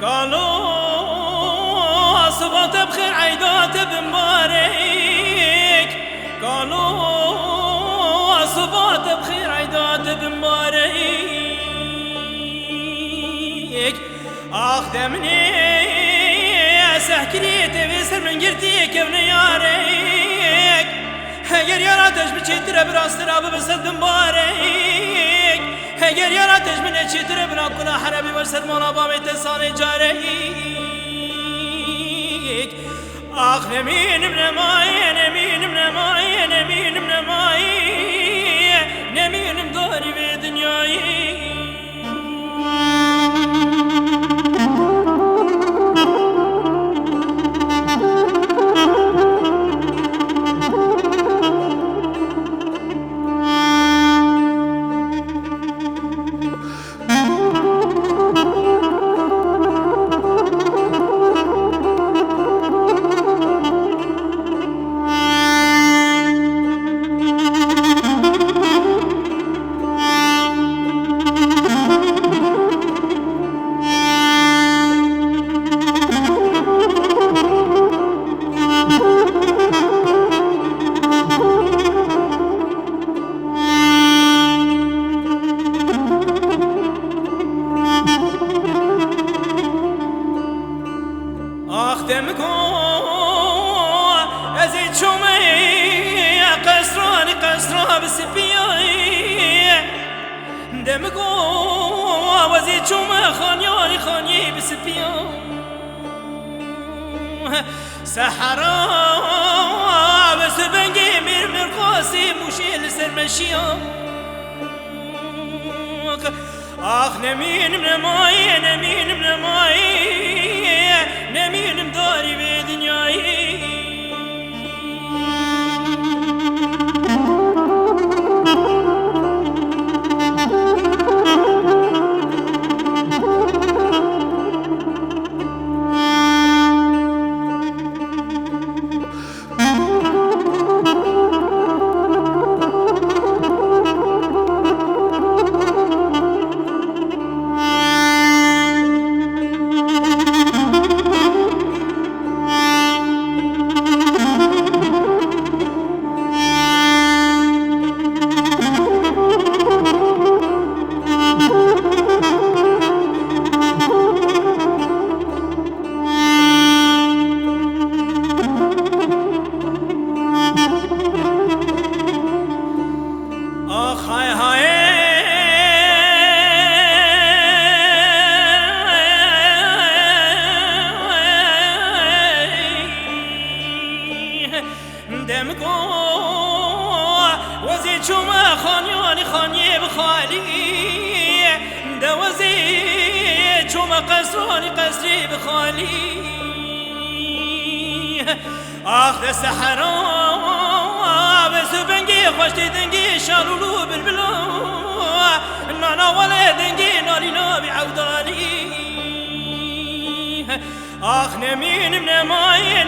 قالوا صبات بخير عيدات بمبارك قالوا صبات بخير عيدات بمبارك أخدمني سحكري تبسر من قرتيك ابن يارك هجر ياراتش بچتر براستر أبو بسد مبارك هجر ياراتش من چتر بنا كنا حربي ورسد مولا بامي تساني جارك آخ نمين من ماي نمين من ماي نمين من ماي نمين مداري بدنياي دمكو وزيد شوما خانياني خاني بسبيان سحرا بس بنجي مير قاسي مشيل سرمشيان آخ نمين من ماي نمين من ماي نمين مداري بدنياي وزيد شوما خانياني خاني بخالي دوزيد شوما قصراني قصري بخالي آخ ده سحرا بس بنجي خوشتي دنجي شالولو بالبلو نانا ولا دنجي ناري نابي عودالي آخ نمين من ماي